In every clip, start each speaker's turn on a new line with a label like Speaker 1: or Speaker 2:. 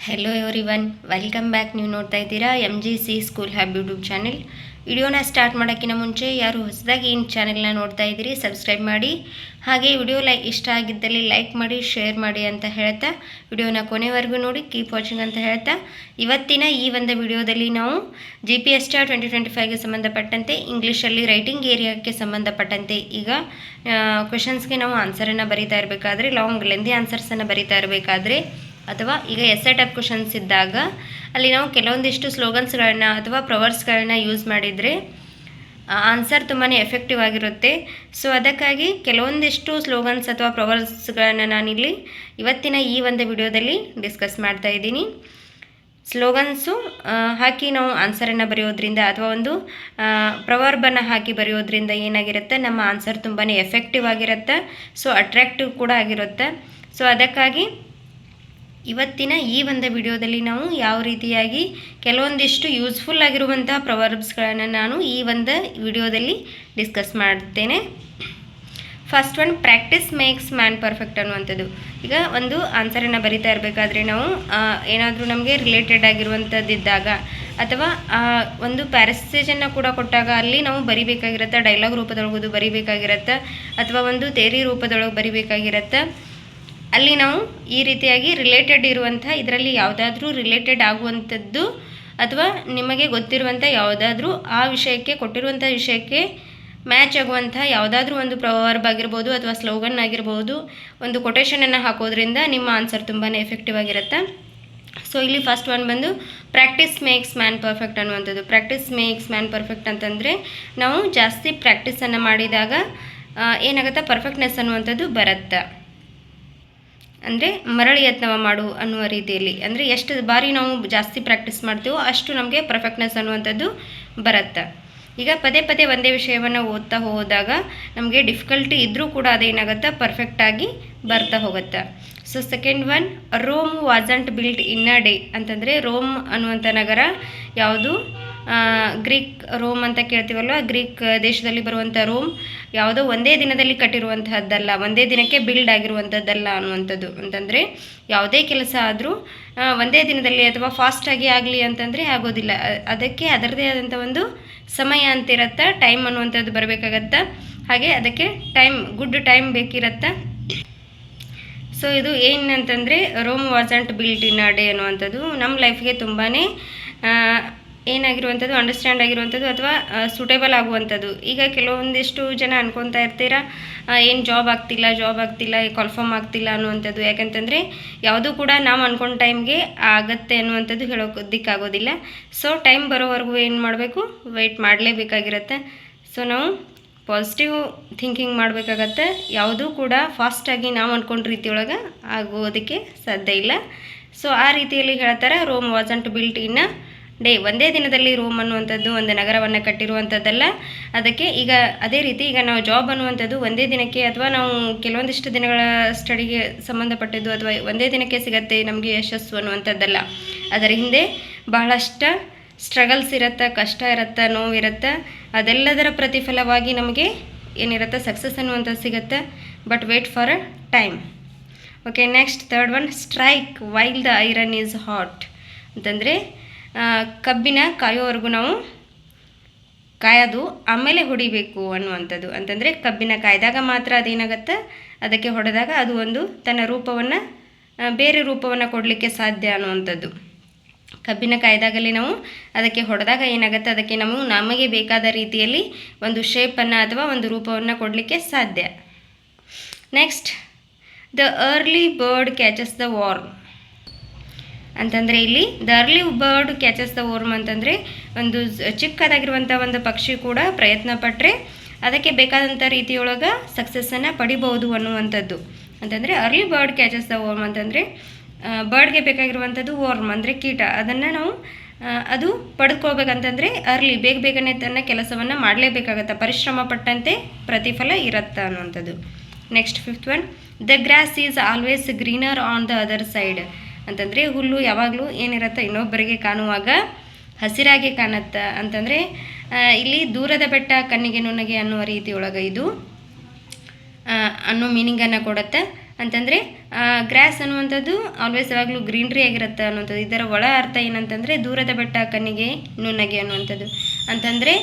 Speaker 1: Hello everyone, welcome back. ನೀವು ನೋಡ್ತಾ ಇದ್ದೀರಾ MGC ಸ್ಕೂಲ್ ಹ್ಯಾಬ್ ಯೂಟ್ಯೂಬ್ ಚಾನೆಲ್. ವಿಡಿಯೋನ ಸ್ಟಾರ್ಟ್ ಮಾಡೋಕ್ಕಿಂತ ಮುಂಚೆ ಯಾರು ಹೊಸದಾಗಿ ಈ ಚಾನೆಲ್ನ ನೋಡ್ತಾ ಇದ್ದೀರಿ ಸಬ್ಸ್ಕ್ರೈಬ್ ಮಾಡಿ, ಹಾಗೆ ವಿಡಿಯೋ ಇಷ್ಟ ಆಗಿದ್ದಲ್ಲಿ ಲೈಕ್ ಮಾಡಿ, ಶೇರ್ ಮಾಡಿ ಅಂತ ಹೇಳ್ತಾ ವಿಡಿಯೋನ ಕೊನೆವರೆಗೂ ನೋಡಿ, ಕೀಪ್ ವಾಚಿಂಗ್ ಅಂತ ಹೇಳ್ತಾ ಇವತ್ತಿನ ಈ ಒಂದು ವಿಡಿಯೋದಲ್ಲಿ ನಾವು GPST 2025ಗೆ ಸಂಬಂಧಪಟ್ಟಂತೆ ಇಂಗ್ಲೀಷಲ್ಲಿ ರೈಟಿಂಗ್ ಏರಿಯಾಕ್ಕೆ ಸಂಬಂಧಪಟ್ಟಂತೆ ಈಗ ಕ್ವೆಶನ್ಸ್ಗೆ ನಾವು ಆನ್ಸರನ್ನು ಬರೀತಾ ಇರಬೇಕಾದ್ರೆ, ಲಾಂಗ್ ಲೆಂದಿ ಆನ್ಸರ್ಸನ್ನು ಬರೀತಾ ಇರಬೇಕಾದ್ರೆ ಅಥವಾ ಈಗ ಎಸ್ಸೆ ಟೈಪ್ ಕ್ವೆಶನ್ಸ್ ಇದ್ದಾಗ ಅಲ್ಲಿ ನಾವು ಕೆಲವೊಂದಿಷ್ಟು ಸ್ಲೋಗನ್ಸ್ಗಳನ್ನ ಅಥವಾ ಪ್ರವರ್ಸ್ಗಳನ್ನ ಯೂಸ್ ಮಾಡಿದರೆ ಆನ್ಸರ್ ತುಂಬಾ ಎಫೆಕ್ಟಿವ್ ಆಗಿರುತ್ತೆ. ಸೊ ಅದಕ್ಕಾಗಿ ಕೆಲವೊಂದಿಷ್ಟು ಸ್ಲೋಗನ್ಸ್ ಅಥವಾ ಪ್ರವರ್ಸ್ಗಳನ್ನು ನಾನಿಲ್ಲಿ ಇವತ್ತಿನ ಈ ಒಂದು ವಿಡಿಯೋದಲ್ಲಿ ಡಿಸ್ಕಸ್ ಮಾಡ್ತಾ ಇದ್ದೀನಿ. ಸ್ಲೋಗನ್ಸು ಹಾಕಿ ನಾವು ಆನ್ಸರನ್ನು ಬರೆಯೋದ್ರಿಂದ ಅಥವಾ ಒಂದು ಪ್ರವರ್ಬನ್ನು ಹಾಕಿ ಬರೆಯೋದ್ರಿಂದ ಏನಾಗಿರುತ್ತೆ, ನಮ್ಮ ಆನ್ಸರ್ ತುಂಬಾ ಎಫೆಕ್ಟಿವ್ ಆಗಿರುತ್ತೆ, ಸೊ ಅಟ್ರ್ಯಾಕ್ಟಿವ್ ಕೂಡ ಆಗಿರುತ್ತೆ. ಸೊ ಅದಕ್ಕಾಗಿ ಇವತ್ತಿನ ಈ ಒಂದು ವಿಡಿಯೋದಲ್ಲಿ ನಾವು ಯಾವ ರೀತಿಯಾಗಿ ಕೆಲವೊಂದಿಷ್ಟು ಯೂಸ್ಫುಲ್ ಆಗಿರುವಂಥ ಪ್ರವರ್ಬ್ಸ್ಗಳನ್ನು ನಾನು ಈ ಒಂದು ವಿಡಿಯೋದಲ್ಲಿ ಡಿಸ್ಕಸ್ ಮಾಡ್ತೇನೆ. First one, practice makes man perfect ಅನ್ನುವಂಥದ್ದು. ಈಗ ಒಂದು ಆನ್ಸರನ್ನು ಬರಿತಾ ಇರಬೇಕಾದ್ರೆ ನಾವು ಏನಾದರೂ ನಮಗೆ ರಿಲೇಟೆಡ್ ಆಗಿರುವಂಥದ್ದಿದ್ದಾಗ ಅಥವಾ ಒಂದು ಪ್ಯಾರಸೇಜನ್ನು ಕೂಡ ಕೊಟ್ಟಾಗ ಅಲ್ಲಿ ನಾವು ಬರಿಬೇಕಾಗಿರುತ್ತೆ, ಡೈಲಾಗ್ ರೂಪದೊಳಗೋದು ಬರಿಬೇಕಾಗಿರುತ್ತೆ ಅಥವಾ ಒಂದು ಥೇರಿ ರೂಪದೊಳಗೆ ಬರಿಬೇಕಾಗಿರುತ್ತೆ. ಅಲ್ಲಿ ನಾವು ಈ ರೀತಿಯಾಗಿ ರಿಲೇಟೆಡ್ ಇರುವಂಥ ಇದರಲ್ಲಿ ಯಾವುದಾದ್ರೂ ರಿಲೇಟೆಡ್ ಆಗುವಂಥದ್ದು ಅಥವಾ ನಿಮಗೆ ಗೊತ್ತಿರುವಂಥ ಯಾವುದಾದ್ರೂ ಆ ವಿಷಯಕ್ಕೆ ಕೊಟ್ಟಿರುವಂಥ ವಿಷಯಕ್ಕೆ ಮ್ಯಾಚ್ ಆಗುವಂಥ ಯಾವುದಾದ್ರೂ ಒಂದು ಪ್ರವರ್ಬ್ ಆಗಿರ್ಬೋದು ಅಥವಾ ಸ್ಲೋಗನ್ ಆಗಿರ್ಬೋದು, ಒಂದು ಕೊಟೇಶನನ್ನು ಹಾಕೋದ್ರಿಂದ ನಿಮ್ಮ ಆನ್ಸರ್ ತುಂಬಾ ಎಫೆಕ್ಟಿವ್ ಆಗಿರುತ್ತೆ. ಸೊ ಇಲ್ಲಿ ಫಸ್ಟ್ ಒನ್ ಬಂದು ಪ್ರಾಕ್ಟೀಸ್ ಮೇಕ್ಸ್ ಮ್ಯಾನ್ ಪರ್ಫೆಕ್ಟ್ ಅನ್ನುವಂಥದ್ದು. ಪ್ರಾಕ್ಟೀಸ್ ಮೇಕ್ಸ್ ಮ್ಯಾನ್ ಪರ್ಫೆಕ್ಟ್ ಅಂತಂದರೆ ನಾವು ಜಾಸ್ತಿ ಪ್ರಾಕ್ಟೀಸನ್ನು ಮಾಡಿದಾಗ ಏನಾಗುತ್ತೆ, ಪರ್ಫೆಕ್ಟ್ನೆಸ್ ಅನ್ನುವಂಥದ್ದು ಬರುತ್ತೆ. ಅಂದರೆ ಮರಳಿ ಯತ್ನವ ಮಾಡು ಅನ್ನುವ ರೀತಿಯಲ್ಲಿ, ಅಂದರೆ ಎಷ್ಟು ಬಾರಿ ನಾವು ಜಾಸ್ತಿ ಪ್ರಾಕ್ಟೀಸ್ ಮಾಡ್ತೀವೋ ಅಷ್ಟು ನಮಗೆ ಪರ್ಫೆಕ್ಟ್ನೆಸ್ ಅನ್ನುವಂಥದ್ದು ಬರುತ್ತೆ. ಈಗ ಪದೇ ಪದೇ ಒಂದೇ ವಿಷಯವನ್ನು ಓದ್ತಾ ಹೋದಾಗ ನಮಗೆ ಡಿಫಿಕಲ್ಟಿ ಇದ್ದರೂ ಕೂಡ ಅದೇನಾಗುತ್ತೆ, ಪರ್ಫೆಕ್ಟಾಗಿ ಬರ್ತಾ ಹೋಗುತ್ತೆ. So second one, Rome wasn't built in a day ಅಂತಂದರೆ ರೋಮ್ ಅನ್ನುವಂಥ ನಗರ ಯಾವುದು, ಗ್ರೀಕ್ ರೋಮ್ ಅಂತ ಕೇಳ್ತೀವಲ್ವ, ಗ್ರೀಕ್ ದೇಶದಲ್ಲಿ ಬರುವಂಥ ರೋಮ್ ಯಾವುದೋ ಒಂದೇ ದಿನದಲ್ಲಿ ಕಟ್ಟಿರುವಂತಹದ್ದಲ್ಲ, ಒಂದೇ ದಿನಕ್ಕೆ ಬಿಲ್ಡ್ ಆಗಿರುವಂಥದ್ದಲ್ಲ ಅನ್ನುವಂಥದ್ದು. ಅಂತಂದರೆ ಯಾವುದೇ ಕೆಲಸ ಆದರೂ ಒಂದೇ ದಿನದಲ್ಲಿ ಅಥವಾ ಫಾಸ್ಟಾಗಿ ಆಗಲಿ ಅಂತಂದರೆ ಆಗೋದಿಲ್ಲ, ಅದಕ್ಕೆ ಅದರದೇ ಆದಂಥ ಒಂದು ಸಮಯ ಅಂತಿರತ್ತೆ, ಟೈಮ್ ಅನ್ನುವಂಥದ್ದು ಬರಬೇಕಾಗತ್ತೆ, ಹಾಗೆ ಅದಕ್ಕೆ ಗುಡ್ ಟೈಮ್ ಬೇಕಿರತ್ತೆ. ಸೊ ಇದು ಏನಂತಂದರೆ Rome wasn't built in a day ಅನ್ನುವಂಥದ್ದು ನಮ್ಮ ಲೈಫ್ಗೆ ತುಂಬಾ ಏನಾಗಿರುವಂಥದ್ದು, ಅಂಡರ್ಸ್ಟ್ಯಾಂಡ್ ಆಗಿರುವಂಥದ್ದು ಅಥವಾ ಸೂಟೇಬಲ್ ಆಗುವಂಥದ್ದು. ಈಗ ಕೆಲವೊಂದಿಷ್ಟು ಜನ ಅನ್ಕೊತಾ ಇರ್ತೀರಾ, ಏನು ಜಾಬ್ ಆಗ್ತಿಲ್ಲ, ಕನ್ಫರ್ಮ್ ಆಗ್ತಿಲ್ಲ ಅನ್ನುವಂಥದ್ದು. ಯಾಕಂತಂದರೆ ಯಾವುದೂ ಕೂಡ ನಾವು ಅಂದ್ಕೊಂಡ ಟೈಮ್ಗೆ ಆಗತ್ತೆ ಅನ್ನುವಂಥದ್ದು ಹೇಳೋದಕ್ಕಾಗೋದಿಲ್ಲ. ಸೊ ಟೈಮ್ ಬರೋವರೆಗೂ ಏನು ಮಾಡಬೇಕು, ವೆಯ್ಟ್ ಮಾಡಲೇಬೇಕಾಗಿರುತ್ತೆ. ಸೊ ನಾವು ಪಾಸಿಟಿವ್ ಥಿಂಕಿಂಗ್ ಮಾಡಬೇಕಾಗತ್ತೆ. ಯಾವುದೂ ಕೂಡ ಫಾಸ್ಟಾಗಿ ನಾವು ಅಂದ್ಕೊಂಡ ರೀತಿಯೊಳಗೆ ಆಗೋದಕ್ಕೆ ಸಾಧ್ಯ ಇಲ್ಲ. ಸೊ ಆ ರೀತಿಯಲ್ಲಿ ಹೇಳ್ತಾರೆ, Rome wasn't built in a day, ಒಂದೇ ದಿನದಲ್ಲಿ ರೋಮ್ ಅನ್ನುವಂಥದ್ದು ಒಂದು ನಗರವನ್ನು ಕಟ್ಟಿರುವಂಥದ್ದಲ್ಲ. ಅದಕ್ಕೆ ಈಗ ಅದೇ ರೀತಿ ಈಗ ನಾವು ಜಾಬ್ ಅನ್ನುವಂಥದ್ದು ಒಂದೇ ದಿನಕ್ಕೆ ಅಥವಾ ನಾವು ಕೆಲವೊಂದಿಷ್ಟು ದಿನಗಳ ಸ್ಟಡಿಗೆ ಸಂಬಂಧಪಟ್ಟಿದ್ದು ಅಥವಾ ಒಂದೇ ದಿನಕ್ಕೆ ಸಿಗತ್ತೆ ನಮಗೆ ಯಶಸ್ಸು ಅನ್ನುವಂಥದ್ದಲ್ಲ. ಅದರ ಹಿಂದೆ ಬಹಳಷ್ಟು ಸ್ಟ್ರಗಲ್ಸ್ ಇರುತ್ತೆ, ಕಷ್ಟ ಇರುತ್ತೆ, ನೋವಿರುತ್ತೆ. ಅದೆಲ್ಲದರ ಪ್ರತಿಫಲವಾಗಿ ನಮಗೆ ಏನಿರುತ್ತೆ, ಸಕ್ಸಸ್ ಅನ್ನುವಂಥದ್ದು ಸಿಗುತ್ತೆ. But wait for a time. Okay, next third one, strike while the iron is hot ಅಂತಂದರೆ ಕಬ್ಬಿನ ಕಾಯೋವರೆಗೂ ನಾವು ಕಾಯೋದು, ಆಮೇಲೆ ಹೊಡಿಬೇಕು ಅನ್ನುವಂಥದ್ದು. ಅಂತಂದರೆ ಕಬ್ಬಿನ ಕಾಯ್ದಾಗ ಮಾತ್ರ ಅದೇನಾಗುತ್ತೆ, ಅದಕ್ಕೆ ಹೊಡೆದಾಗ ಅದು ಒಂದು ತನ್ನ ರೂಪವನ್ನು ಬೇರೆ ರೂಪವನ್ನು ಕೊಡಲಿಕ್ಕೆ ಸಾಧ್ಯ ಅನ್ನುವಂಥದ್ದು. ಕಬ್ಬಿನ ಕಾಯ್ದಾಗಲೇ ನಾವು ಅದಕ್ಕೆ ಹೊಡೆದಾಗ ಏನಾಗುತ್ತೆ, ಅದಕ್ಕೆ ನಮಗೆ ಬೇಕಾದ ರೀತಿಯಲ್ಲಿ ಒಂದು ಶೇಪನ್ನು ಅಥವಾ ಒಂದು ರೂಪವನ್ನು ಕೊಡಲಿಕ್ಕೆ ಸಾಧ್ಯ. Next, the early bird catches the warm ಅಂತಂದರೆ ಇಲ್ಲಿ the early bird catches the worm ಅಂತಂದರೆ ಒಂದು ಚಿಕ್ಕದಾಗಿರುವಂಥ ಒಂದು ಪಕ್ಷಿ ಕೂಡ ಪ್ರಯತ್ನ ಪಟ್ಟರೆ ಅದಕ್ಕೆ ಬೇಕಾದಂಥ ರೀತಿಯೊಳಗೆ ಸಕ್ಸಸ್ಸನ್ನು ಪಡಿಬಹುದು ಅನ್ನುವಂಥದ್ದು. ಅಂತಂದರೆ early bird catches the worm ಅಂತಂದರೆ ಬರ್ಡ್ಗೆ ಬೇಕಾಗಿರುವಂಥದ್ದು ವರ್ಮ್ ಅಂದರೆ ಕೀಟ, ಅದನ್ನು ನಾವು ಅದು ಪಡೆದುಕೊಳ್ಬೇಕಂತಂದರೆ ಅರ್ಲಿ ಬೇಗನೆ ತನ್ನ ಕೆಲಸವನ್ನು ಮಾಡಲೇಬೇಕಾಗತ್ತೆ, ಪರಿಶ್ರಮ ಪಟ್ಟಂತೆ ಪ್ರತಿಫಲ ಇರುತ್ತೆ ಅನ್ನುವಂಥದ್ದು. Next fifth one, the grass is always greener on the other side ಅಂತಂದರೆ ಹುಲ್ಲು ಯಾವಾಗಲೂ ಏನಿರುತ್ತೆ, ಇನ್ನೊಬ್ಬರಿಗೆ ಕಾಣುವಾಗ ಹಸಿರಾಗಿ ಕಾಣುತ್ತೆ. ಅಂತಂದರೆ ಇಲ್ಲಿ ದೂರದ ಬೆಟ್ಟ ಕಣ್ಣಿಗೆ ನುಣ್ಣಗೆ ಅನ್ನುವ ರೀತಿಯೊಳಗೆ ಇದು ಅನ್ನೋ ಮೀನಿಂಗನ್ನು ಕೊಡುತ್ತೆ. ಅಂತಂದರೆ ಗ್ರಾಸ್ ಅನ್ನುವಂಥದ್ದು ಆಲ್ವೇಸ್ ಯಾವಾಗಲೂ ಗ್ರೀನ್ರಿ ಆಗಿರುತ್ತೆ ಅನ್ನುವಂಥದ್ದು. ಇದರ ಒಳ ಅರ್ಥ ಏನಂತಂದರೆ ದೂರದ ಬೆಟ್ಟ ಕಣ್ಣಿಗೆ ನುಣ್ಣಗೆ ಅನ್ನುವಂಥದ್ದು. ಅಂತಂದರೆ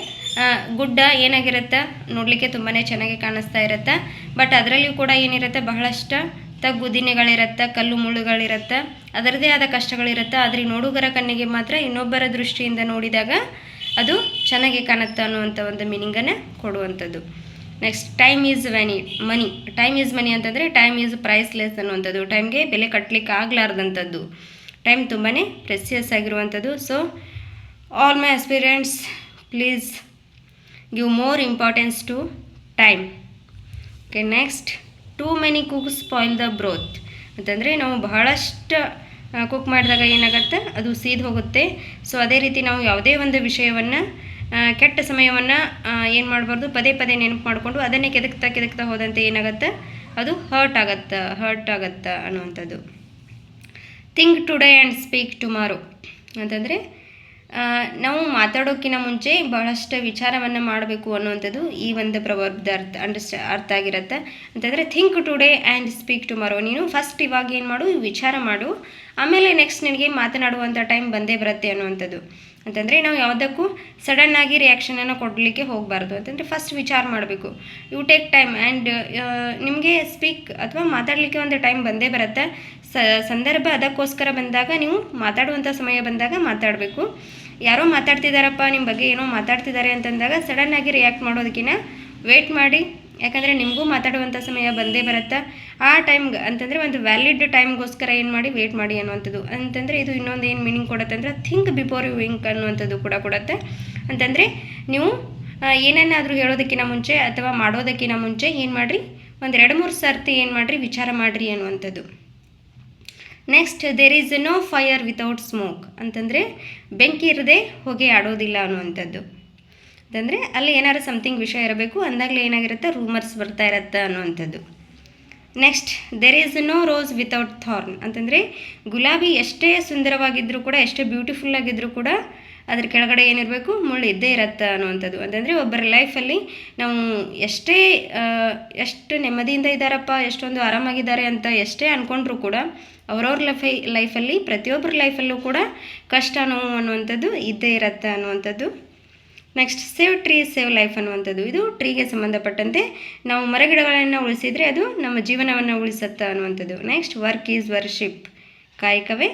Speaker 1: ಗುಡ್ಡ ಏನಾಗಿರುತ್ತೆ, ನೋಡಲಿಕ್ಕೆ ತುಂಬಾ ಚೆನ್ನಾಗಿ ಕಾಣಿಸ್ತಾ ಇರುತ್ತೆ, ಬಟ್ ಅದರಲ್ಲಿಯೂ ಕೂಡ ಏನಿರುತ್ತೆ, ಬಹಳಷ್ಟು ತಗ್ಗು ದಿನೆಗಳಿರುತ್ತೆ, ಕಲ್ಲು ಮುಳ್ಳುಗಳಿರುತ್ತೆ, ಅದರದೇ ಆದ ಕಷ್ಟಗಳಿರುತ್ತೆ. ಆದರೆ ನೋಡುಗರ ಕಣ್ಣಿಗೆ ಮಾತ್ರ ಇನ್ನೊಬ್ಬರ ದೃಷ್ಟಿಯಿಂದ ನೋಡಿದಾಗ ಅದು ಚೆನ್ನಾಗಿ ಕಾಣುತ್ತೆ ಅನ್ನುವಂಥ ಒಂದು ಮೀನಿಂಗನ್ನು ಕೊಡುವಂಥದ್ದು. Next time is money. Time is ಮನಿ ಅಂತಂದರೆ ಟೈಮ್ ಈಸ್ ಪ್ರೈಸ್ಲೆಸ್ ಅನ್ನುವಂಥದ್ದು. ಟೈಮ್ಗೆ ಬೆಲೆ ಕಟ್ಟಲಿಕ್ಕೆ ಆಗಲಾರ್ದಂಥದ್ದು. ಟೈಮ್ ತುಂಬಾ ಪ್ರೆಸಿಯಸ್ ಆಗಿರುವಂಥದ್ದು. So all my aspirants, please give more importance to time. Okay, next too many cooks spoil the broth ಅಂತಂದರೆ ನಾವು ಬಹಳಷ್ಟು ಕುಕ್ ಮಾಡಿದಾಗ ಏನಾಗುತ್ತೆ, ಅದು ಸೀದ್ ಹೋಗುತ್ತೆ. ಸೊ ಅದೇ ರೀತಿ ನಾವು ಯಾವುದೇ ಒಂದು ವಿಷಯವನ್ನು ಕೆಟ್ಟ ಸಮಯವನ್ನು ಏನು ಮಾಡಬಾರ್ದು, ಪದೇ ಪದೇ ನೆನಪು ಮಾಡಿಕೊಂಡು ಅದನ್ನೇ ಕೆದಕ್ತಾ ಹೋದಂತೆ ಏನಾಗುತ್ತೆ, ಅದು ಹರ್ಟ್ ಆಗುತ್ತೆ ಅನ್ನುವಂಥದ್ದು. Think today and speak tomorrow ಅಂತಂದರೆ ನಾವು ಮಾತಾಡೋಕ್ಕಿಂತ ಮುಂಚೆ ಬಹಳಷ್ಟು ವಿಚಾರವನ್ನು ಮಾಡಬೇಕು ಅನ್ನುವಂಥದ್ದು ಈ ಒಂದು ಪ್ರವರ್ಬದ ಅರ್ಥ ಆಗಿರುತ್ತೆ. ಅಂತಂದರೆ think today and speak tomorrow. ನೀನು ಫಸ್ಟ್ ಇವಾಗ ಏನು ಮಾಡು, ವಿಚಾರ ಮಾಡು, ಆಮೇಲೆ ನೆಕ್ಸ್ಟ್ ನಿನಗೆ ಮಾತನಾಡುವಂಥ ಟೈಮ್ ಬಂದೇ ಬರುತ್ತೆ ಅನ್ನುವಂಥದ್ದು. ಅಂತಂದರೆ ನಾವು ಯಾವುದಕ್ಕೂ ಸಡನ್ನಾಗಿ ರಿಯಾಕ್ಷನನ್ನು ಕೊಡಲಿಕ್ಕೆ ಹೋಗಬಾರ್ದು. ಅಂತಂದರೆ ಫಸ್ಟ್ ವಿಚಾರ ಮಾಡಬೇಕು. ಯು ಟೇಕ್ ಟೈಮ್ ಆ್ಯಂಡ್ ನಿಮಗೆ ಸ್ಪೀಕ್ ಅಥವಾ ಮಾತಾಡಲಿಕ್ಕೆ ಒಂದು ಟೈಮ್ ಬಂದೇ ಬರುತ್ತೆ. ಸಂದರ್ಭ ಅದಕ್ಕೋಸ್ಕರ ಬಂದಾಗ, ನೀವು ಮಾತಾಡುವಂಥ ಸಮಯ ಬಂದಾಗ ಮಾತಾಡಬೇಕು. ಯಾರೋ ಮಾತಾಡ್ತಿದ್ದಾರಪ್ಪ, ನಿಮ್ಮ ಬಗ್ಗೆ ಏನೋ ಮಾತಾಡ್ತಿದ್ದಾರೆ ಅಂತಂದಾಗ ಸಡನ್ನಾಗಿ ರಿಯಾಕ್ಟ್ ಮಾಡೋದಕ್ಕಿಂತ ವೇಟ್ ಮಾಡಿ. ಯಾಕಂದರೆ ನಿಮಗೂ ಮಾತಾಡುವಂಥ ಸಮಯ ಬಂದೇ ಬರುತ್ತೆ. ಆ ಟೈಮ್ಗೆ ಅಂತಂದರೆ ಒಂದು ವ್ಯಾಲಿಡ್ ಟೈಮ್ಗೋಸ್ಕರ ಏನು ಮಾಡಿ, ವೇಟ್ ಮಾಡಿ ಅನ್ನುವಂಥದ್ದು. ಅಂತಂದರೆ ಇದು ಇನ್ನೊಂದು ಏನು ಮೀನಿಂಗ್ ಕೊಡುತ್ತೆ ಅಂದರೆ ಥಿಂಕ್ ಬಿಫೋರ್ ಯು ವಿಂಕ್ ಅನ್ನುವಂಥದ್ದು ಕೂಡ ಕೊಡುತ್ತೆ. ಅಂತಂದರೆ ನೀವು ಏನನ್ನಾದರೂ ಹೇಳೋದಕ್ಕಿಂತ ಮುಂಚೆ ಅಥವಾ ಮಾಡೋದಕ್ಕಿಂತ ಮುಂಚೆ ಏನು ಮಾಡಿರಿ, ಒಂದು 2-3 ಸರ್ತಿ ಏನು ಮಾಡಿರಿ, ವಿಚಾರ ಮಾಡಿರಿ ಅನ್ನುವಂಥದ್ದು. Next there is no fire without smoke ಅಂತಂದರೆ ಬೆಂಕಿ ಇರದೆ ಹೊಗೆ ಆಡೋದಿಲ್ಲ ಅನ್ನುವಂಥದ್ದು. ಅಂತಂದರೆ ಅಲ್ಲಿ ಏನಾದ್ರು ಸಮಥಿಂಗ್ ವಿಷಯ ಇರಬೇಕು, ಅಂದಾಗಲೇ ಏನಾಗಿರುತ್ತೆ, ರೂಮರ್ಸ್ ಬರ್ತಾ ಇರುತ್ತೆ ಅನ್ನುವಂಥದ್ದು. Next there is no rose without thorn ಅಂತಂದರೆ ಗುಲಾಬಿ ಎಷ್ಟೇ ಸುಂದರವಾಗಿದ್ದರೂ ಕೂಡ, ಎಷ್ಟೇ ಬ್ಯೂಟಿಫುಲ್ ಆಗಿದ್ದರೂ ಕೂಡ ಅದ್ರ ಕೆಳಗಡೆ ಏನಿರಬೇಕು, ಮುಳ್ಳು ಇದ್ದೇ ಇರುತ್ತೆ ಅನ್ನುವಂಥದ್ದು. ಅಂತಂದರೆ ಒಬ್ಬರ ಲೈಫಲ್ಲಿ ನಾವು ಎಷ್ಟು ನೆಮ್ಮದಿಯಿಂದ ಇದ್ದಾರಪ್ಪ, ಎಷ್ಟೊಂದು ಆರಾಮಾಗಿದ್ದಾರೆ ಅಂತ ಎಷ್ಟೇ ಅಂದ್ಕೊಂಡ್ರೂ ಕೂಡ ಅವ್ರವ್ರ ಲೈಫಲ್ಲಿ ಪ್ರತಿಯೊಬ್ಬರ ಲೈಫಲ್ಲೂ ಕೂಡ ಕಷ್ಟ ನೋವು ಅನ್ನುವಂಥದ್ದು ಇದ್ದೇ ಇರುತ್ತೆ ಅನ್ನುವಂಥದ್ದು. Next save tree save life ಅನ್ನುವಂಥದ್ದು. ಇದು ಟ್ರೀಗೆ ಸಂಬಂಧಪಟ್ಟಂತೆ ನಾವು ಮರಗಿಡಗಳನ್ನು ಉಳಿಸಿದರೆ ಅದು ನಮ್ಮ ಜೀವನವನ್ನು ಉಳಿಸುತ್ತೆ ಅನ್ನುವಂಥದ್ದು. ನೆಕ್ಸ್ಟ್ ವರ್ಕ್ ಈಸ್ ವರ್ಶಿಪ್, ಕಾಯಕವೇ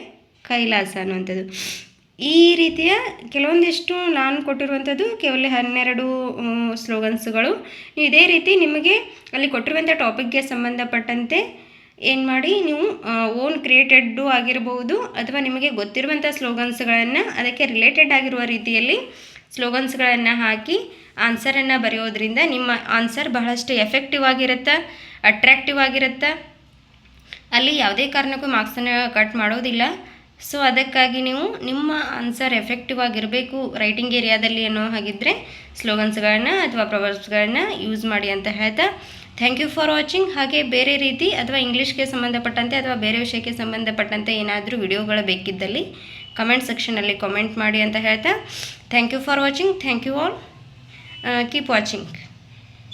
Speaker 1: ಕೈಲಾಸ ಅನ್ನುವಂಥದ್ದು. ಈ ರೀತಿಯ ಕೆಲವೊಂದಿಷ್ಟು ನಾನು ಕೊಟ್ಟಿರುವಂಥದ್ದು ಕೇವಲ 12 ಸ್ಲೋಗನ್ಸ್ಗಳು. ಇದೇ ರೀತಿ ನಿಮಗೆ ಅಲ್ಲಿ ಕೊಟ್ಟಿರುವಂಥ ಟಾಪಿಕ್ಗೆ ಸಂಬಂಧಪಟ್ಟಂತೆ ಏನು ಮಾಡಿ, ನೀವು ಓನ್ ಕ್ರಿಯೇಟೆಡ್ಡು ಆಗಿರಬಹುದು ಅಥವಾ ನಿಮಗೆ ಗೊತ್ತಿರುವಂಥ ಸ್ಲೋಗನ್ಸ್ಗಳನ್ನು ಅದಕ್ಕೆ ರಿಲೇಟೆಡ್ ಆಗಿರುವ ರೀತಿಯಲ್ಲಿ ಸ್ಲೋಗನ್ಸ್ಗಳನ್ನು ಹಾಕಿ ಆನ್ಸರನ್ನು ಬರೆಯೋದ್ರಿಂದ ನಿಮ್ಮ ಆನ್ಸರ್ ಬಹಳಷ್ಟು ಎಫೆಕ್ಟಿವ್ ಆಗಿರುತ್ತೆ, ಅಟ್ರ್ಯಾಕ್ಟಿವ್ ಆಗಿರುತ್ತೆ. ಅಲ್ಲಿ ಯಾವುದೇ ಕಾರಣಕ್ಕೂ ಮಾರ್ಕ್ಸನ್ನು ಕಟ್ ಮಾಡೋದಿಲ್ಲ. ಸೊ ಅದಕ್ಕಾಗಿ ನೀವು ನಿಮ್ಮ ಆನ್ಸರ್ ಎಫೆಕ್ಟಿವ್ ಆಗಿರಬೇಕು ರೈಟಿಂಗ್ ಏರಿಯಾದಲ್ಲಿ ಅನ್ನೋ ಹಾಗಿದ್ದರೆ ಸ್ಲೋಗನ್ಸ್ಗಳನ್ನ ಅಥವಾ ಪ್ರೊವರ್ಬ್ಸ್ಗಳನ್ನ ಯೂಸ್ ಮಾಡಿ ಅಂತ ಹೇಳ್ತಾ ಥ್ಯಾಂಕ್ ಯು ಫಾರ್ ವಾಚಿಂಗ್. ಹಾಗೆ ಬೇರೆ ರೀತಿ ಅಥವಾ ಇಂಗ್ಲೀಷ್ಗೆ ಸಂಬಂಧಪಟ್ಟಂತೆ ಅಥವಾ ಬೇರೆ ವಿಷಯಕ್ಕೆ ಸಂಬಂಧಪಟ್ಟಂತೆ ಏನಾದರೂ ವಿಡಿಯೋಗಳು ಬೇಕಿದ್ದಲ್ಲಿ ಕಮೆಂಟ್ ಸೆಕ್ಷನಲ್ಲಿ ಕಾಮೆಂಟ್ ಮಾಡಿ ಅಂತ ಹೇಳ್ತಾ thank you for watching. Thank you all. Keep watching.